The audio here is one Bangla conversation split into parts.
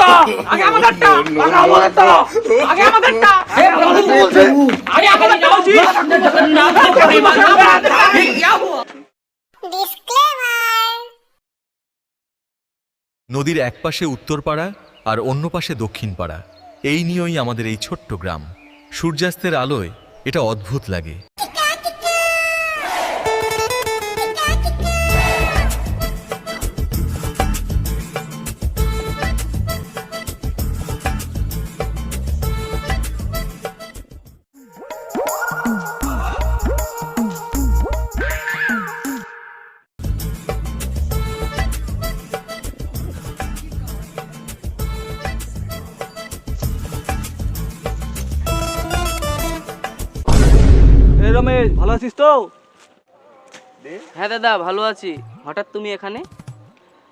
আমাদেরটা, আগে আমাদেরটা, আগে আমাদেরটা, আগে আমাদেরটা, আগে আমাদের যাওয়া উচিত। নদীর এক পাশে উত্তরপাড়া আর অন্য পাশে দক্ষিণ পাড়া, এই নিয়েই আমাদের এই ছোট্ট গ্রাম। সূর্যাস্তের আলোয় এটা অদ্ভুত লাগে। রমেশ, ভালো আছিস তো? হ্যাঁ দাদা ভালো আছি। হঠাৎ তুমি এখানে?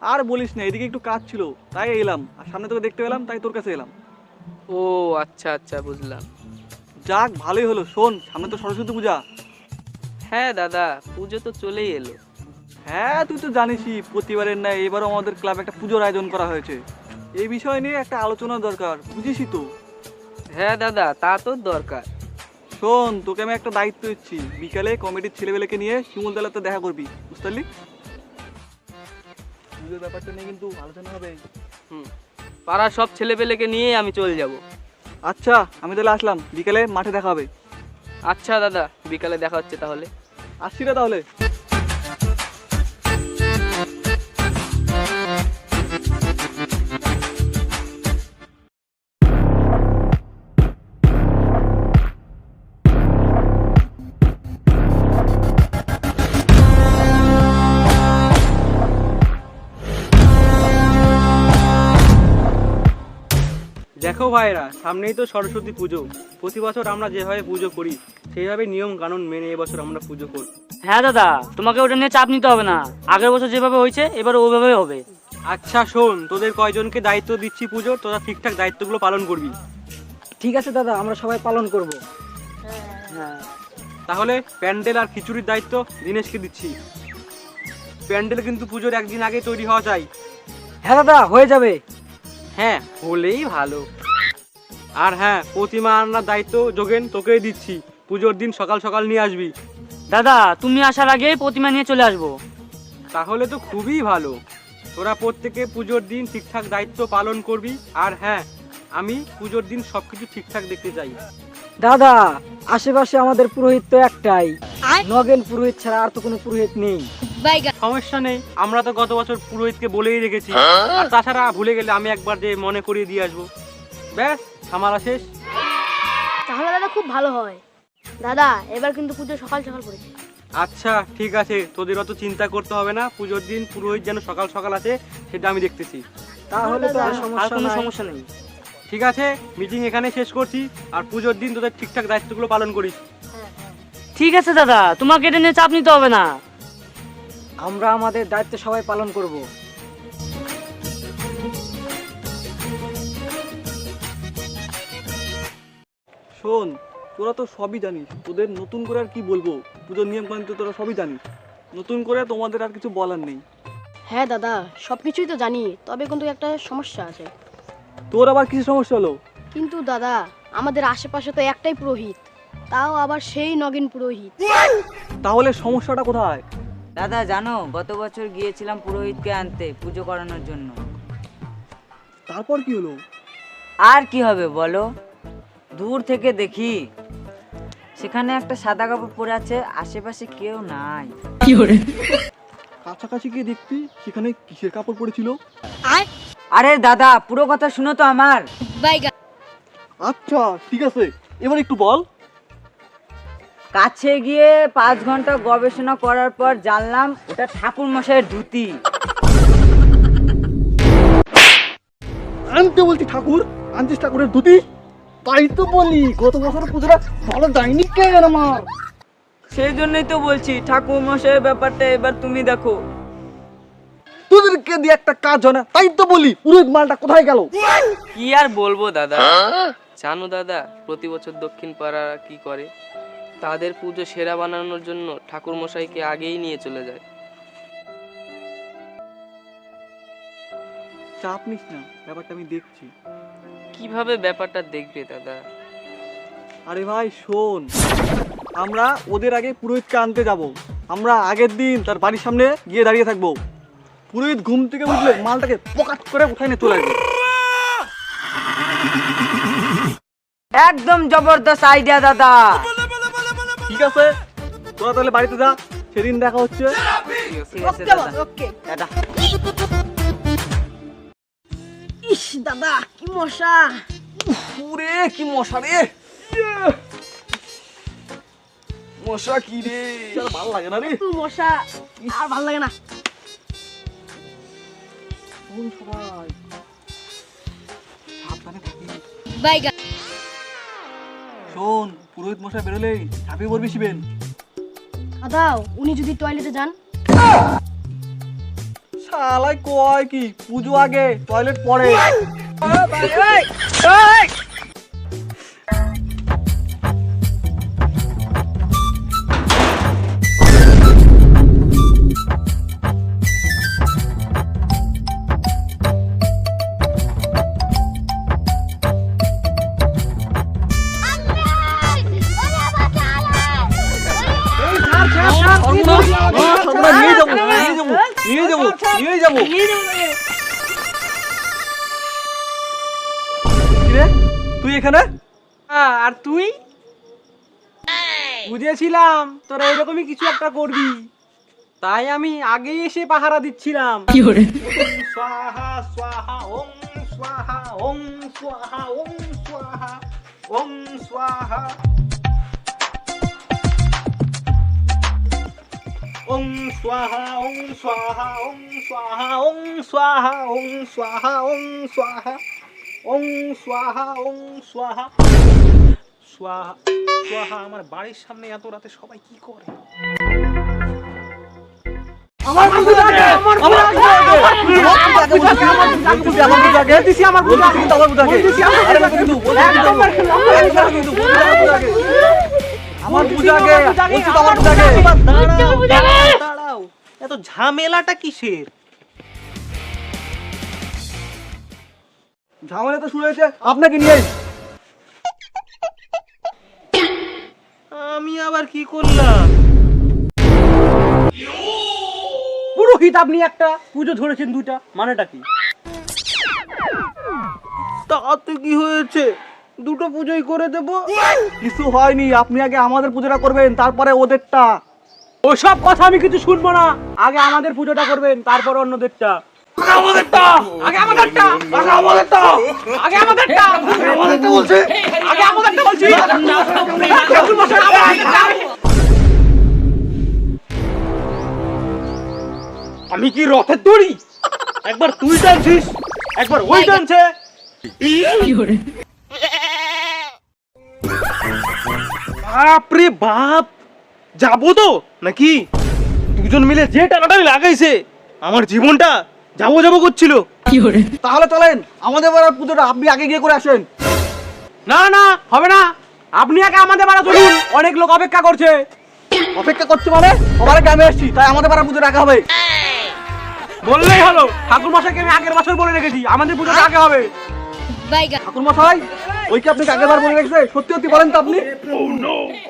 আর বলিস না, এদিকে একটু কাজ ছিল তাই এলাম, আর সামনে তোকে দেখতে পেলাম তাই তোর কাছে এলাম। ও আচ্ছা আচ্ছা বুঝলাম। যাক, ভালোই হলো। শোন, সামনে তো সরস্বতী পূজা। হ্যাঁ দাদা, পুজো তো চলেই এলো। হ্যাঁ, তুই তো জানিসই প্রতিবারের ন্যায় এবারও আমাদের ক্লাবে একটা পুজোর আয়োজন করা হয়েছে। এই বিষয় নিয়ে একটা আলোচনা দরকার, বুঝিসই তো। হ্যাঁ দাদা, তা তো দরকার। শোন, তোকে আমি একটা দায়িত্ব দিচ্ছি, বিকালে কমিটির ছেলেবেলেকে নিয়ে শিমুলতলাতে দেখা করবি, বুঝতে পারলি? পুজোর ব্যাপারটা নিয়ে কিন্তু আলোচনা হবে। পাড়ার সব ছেলেপেলেকে নিয়ে আমি চলে যাব। আচ্ছা, আমি তাহলে আসলাম, বিকালে মাঠে দেখা হবে। আচ্ছা দাদা, বিকালে দেখা হচ্ছে তাহলে। আসছি রে তাহলে। দেখো ভাইরা, সামনেই তো সরস্বতী পুজো। প্রতি বছর আমরা যেভাবে পুজো করি সেইভাবে নিয়ম কানুন মেনে এবছর আমরা পুজো করি। হ্যাঁ দাদা, তোমাকে ওটা নিয়ে চাপ নিতে হবে না। আগের বছর যেভাবে হয়েছে এবার ওইভাবেই হবে। আচ্ছা শোন, তোদের কয়জনকে দায়িত্ব দিচ্ছি পুজোর, তোরা ঠিকঠাক দায়িত্বগুলো পালন করবি। ঠিক আছে দাদা, আমরা সবাই পালন করব। হ্যাঁ, তাহলে প্যান্ডেল আর খিচুড়ির দায়িত্ব দিনেশকে দিচ্ছি। প্যান্ডেল কিন্তু পুজোর একদিন আগে তৈরি হওয়া চাই। হ্যাঁ দাদা, হয়ে যাবে। হ্যাঁ, হলেই ভালো। আর হ্যাঁ, প্রতিমা আনার দায়িত্ব যোগেন তোকেই দিচ্ছি। পুজোর দিন সকাল সকাল নিয়ে আসবি। দাদা, তুমি আসার আগেই প্রতিমা নিয়ে চলে আসবো। তাহলে তো খুবই ভালো। তোরা প্রত্যেকে পুজোর দিন ঠিকঠাক দায়িত্ব পালন করবি। আর হ্যাঁ, আমি পুজোর দিন সবকিছু ঠিকঠাক দেখতে চাই। দাদা, আশেপাশে আমাদের পুরোহিত তো একটাই, নগেন পুরোহিত ছাড়া আর তো কোনো পুরোহিত নেই। সমস্যা নেই, আমরা তো গত বছর পুরোহিতকে বলেই রেখেছি। আর তাছাড়া ভুলে গেলে আমি একবার যে মনে করিয়ে দিয়ে আসবো। ব্যাস, ঝামেলা শেষ। তাহলে দাদা খুব ভালো হয়। দাদা, এবার কিন্তু পুজো সকাল সকাল পড়েছে। আচ্ছা ঠিক আছে, তোদের অত চিন্তা করতে হবে না। পুজোর দিন পুরোহিত যেন সকাল সকাল আসে সেটা আমি দেখতেছি। তাহলে তো আর আর সমস্যা কোনো নাই। সমস্যা নেই। ঠিক আছে, মিটিং এখানে শেষ করছি। আর পুজোর দিন তোদের ঠিকঠাক দায়িত্বগুলো পালন করিস। ঠিক আছে দাদা, তোমাকে এটা নিয়ে চাপ নিতে হবে না। আমরা আমাদের দায়িত্ব সবাই পালন করব। শোন, তোরা তো সবই জানিস, তোদের নতুন করে আর কি বলবো? পুজোর নিয়ম কানুন তো তোরা সবই জানিস, নতুন করে তোমাদের আর কিছু বলার নেই। হ্যাঁ দাদা, সবকিছুই তো জানি, তবে কিন্তু একটা সমস্যা আছে। তোর আবার কিছু সমস্যা হলো? কিন্তু দাদা, আমাদের আশেপাশে তো একটাই পুরোহিত, তাও আবার সেই নগেন পুরোহিত। তাহলে সমস্যাটা কোথায়? দাদা জানো, গত বছর গিয়েছিলাম পুরোহিতকে আনতে পুজো করানোর জন্য। তারপর কি হলো? আর কি হবে বলো, দূর থেকে দেখি সেখানে একটা সাদা কাপড় পরে আছে, আশেপাশে কেউ নাই। কাছাকাছি গিয়ে দেখতি সেখানে কিসের কাপড় পরেছিল? আরে দাদা, পুরো কথা শুনো তো আমার। আচ্ছা ঠিক আছে, এবার একটু বল। কাছে গিয়ে 5 ঘন্টা গবেষণা করার পর জানলাম ওটা ঠাকুর মশাইয়ের ধুতি। আনতে বলছি ঠাকুর, আনছিস ঠাকুরের ধুতি? তাই তো বলি, গত বছর পুজোটা ভালো যায়নি কেন আমার? সেই জন্যই তো বলছি, ঠাকুর মশাইয়ের ব্যাপারটা এবার তুমি দেখো। তোদেরকে দিয়ে একটা কাজ হয় না, তাই তো বলি পুরোহিত মালটা কোথায় গেল? কি আর বলবো দাদা, জানো দাদা, প্রতি বছর দক্ষিণ পাড়া কি করে, তাদের পুজো সেরা বানানোর জন্য ঠাকুর মশাইকে আগেই নিয়ে চলে যায়। চাপ নিস না, ব্যাপারটা আমি দেখছি। কিভাবে ব্যাপারটা দেখবে দাদা? আরে ভাই শোন, আমরা ওদের আগে পুরোহিতকে আনতে যাব। আমরা আগের দিন তার বাড়ির সামনে গিয়ে দাঁড়িয়ে থাকবো। পুরোহিত ঘুম থেকে উঠলে মালটাকে পকাট করে উঠাই নিয়ে চলে আসবে। একদম জবরদস্ত আইডিয়া দাদা। ঠিক আছে, তোরা তাহলে বাড়িতে যা, সেদিন দেখা হচ্ছে। ঠিক আছে দাদা। ওকে দাদা ইস দাদা কি মশা! পুরে কি মশা রে, মশা কি রে, আর ভালো লাগে না রে। তুই মশা আর ভালো লাগে না। শোন সবাই, সাবধানে থাকিস। বাইগা শোন, পুরোহিত মশাই বেরোলেই ঝাঁপিয়ে পড়বি শিবেন। দাদাও উনি যদি টয়লেটে যান? শালাই কয় কি, পুজো আগে টয়লেট পরে। নিয়ে যাবো নিয়ে যাবো নিয়ে যাবো নিয়ে যাবো। কিরে তুই এখানে? আর তুই? বুঝেছিলাম তোরা এরকমই কিছু একটা করবি, তাই আমি আগেই এসে পাহারা দিচ্ছিলাম। স্বাহা স্বাহা ওম স্বাহা ওম স্বাহা ওম স্বাহা ওম স্বাহা ওম স্বাহা ওম স্বাহা ওম স্বাহা ওম স্বাহা ওম স্বাহা ওম স্বাহা ওম স্বাহা ওম স্বাহা স্বাহা স্বাহা। আমার বাড়ির সামনে এত রাতে সবাই কি করে? আমার পুজো আগে, আমার পুজো আগে, আমার পুজো আগে, আমার পুজো আগে, দিছি আমার পুজো আগে, আমার পুজো আগে, আরে না কিন্তু আমার পুজো আগে, বলছি তো আমার পুজো আগে। দাঁড়াও, এত ঝামেলাটা কিসের? ঝামেলা তো শুরু হয়েছে আপনাকে নিয়ে। আমি আবার কি করলাম? পুরোহিত আপনি একটা, পুজো ধরেছেন দুটা, মানেটা কি? তাতে কি হয়েছে, দুটো পুজোই করে দেব। কিছু হয়নি, আপনি আগে আমাদের পুজোটা করবেন, তারপরে ওদেরটা। ওসব কথা আমি কিছু শুনবো না, আগে আমাদের পুজোটা করবেন তারপর অন্যদেরটা। আমি কি রথের দড়ি? একবার তুই টানছিস, একবার ওই টানছে। বাপরে বাপ, যাবো তো নাকি? দুজন মিলে যে টানাটানি লাগাইছে, আমার জীবনটা যাবো যাবো করছিল। তাহলে চলেন আমাদের বাড়ার পুজোটা আপনি আগে গিয়ে করে আসেন। না না, হবে না, আপনি আগে আমাদের বাড়া চলুন, অনেক লোক অপেক্ষা করছে। অপেক্ষা করছে মানে সবার গ্রামে আসছি, তাই আমাদের বাড়ার পুজো রাখা হবে। বললেই হলো, ঠাকুর মশাইকে আমি আগের বছর বলে রেখেছি আমাদের পুজোটা আগে হবে। বাইগা ঠাকুর মশাই, ওই কি আপনাকে আগের বার বলে রেখেছে? সত্যি সত্যি বলেন তো আপনি।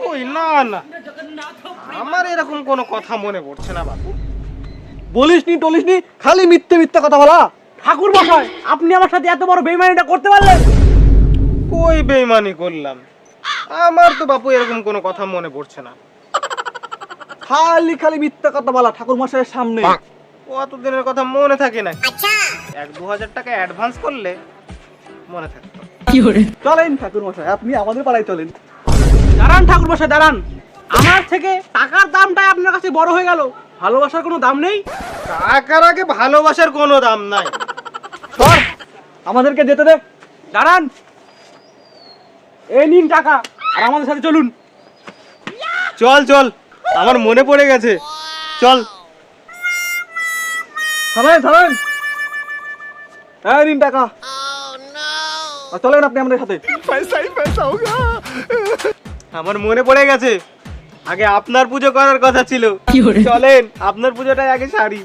ওই না না, আমার এরকম কোনো কথা মনে পড়ছে না বাবু। বলিসনি টলিসনি, খালি মিথ্যে মিথ্যে কথা বলা। ঠাকুর মশাই, আপনি আমার সাথে এত বড় বেইমানিটা করতে পারলেন? কই বেইমানি করলাম? আমার তো বাপু এরকম কোনো কথা মনে পড়ছে না। খালি খালি মিথ্যে কথা বলা ঠাকুর মশাইয়ের সামনে। কত দিনের কথা মনে থাকে না? 1-2 হাজার টাকা অ্যাডভান্স করলে মনে থাকতো। চলেন ঠাকুর মশাই, আপনি আমাদের পাড়ায় চলেন। দাঁড়ান ঠাকুর মশাই দাঁড়ান, আমার থেকে টাকার দামটাই আপনার কাছে বড় হয়ে গেল, ভালোবাসার কোনো দাম নেই? টাকার আগে ভালোবাসার কোনো দাম নাই। সর, আমাদেরকে যেতে দে। দাঁড়ান, এই নিন টাকা, আর আমাদের সাথে চলুন। চল চল, আমার মনে পড়ে গেছে, চল। থামেন থামেন, হ্যাঁ নিন টাকা, আর চলেন আপনি আমাদের সাথে। আমার মনে পড়ে গেছে, আগে আপনার পুজো করার কথা ছিল। চলেন আপনার পুজোটাই আগে সারি।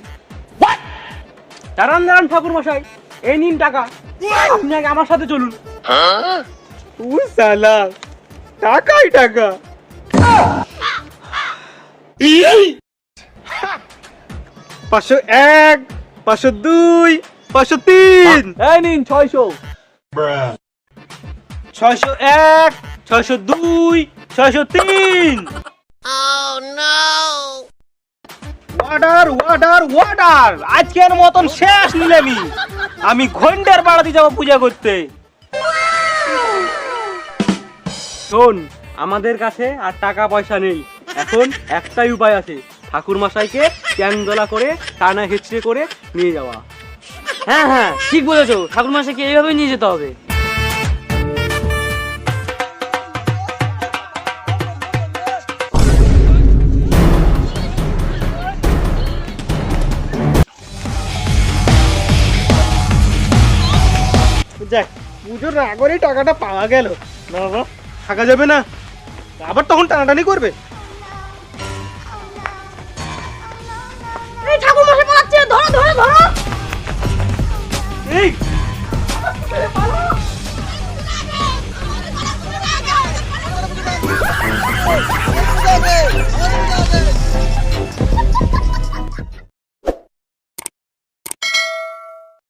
দাঁড়ান দাঁড়ান ঠাকুর মশাই, এই নিন টাকা, আপনি আগে আমার সাথে চলুন। ও শালা, টাকাই টাকা। 501, 502, 503, এই নিন 600। 601, 602, 603। ওয়াটার ওয়াটার ওয়াটার, আজকের মতন শেষ নিলামি। আমি ঘন্টার বাড়াতে যাবো পূজা করতে। শোন, আমাদের কাছে আর টাকা পয়সা নেই, এখন একটাই উপায় আছে, ঠাকুর মশাইকে চ্যাংদোলা করে টানা হেঁচড়ে করে নিয়ে যাওয়া। হ্যাঁ হ্যাঁ ঠিক বলেছো, ঠাকুর মশাইকে এইভাবেই নিয়ে যেতে হবে। যাক, পুজোর আগরেই টাকাটা পাওয়া গেল। না বাবা, থাকা যাবে না, আবার তখন টানাটানি করবে। এই ঠাকুর মশাই পালাচ্ছে, ধরো ধরো ধরো।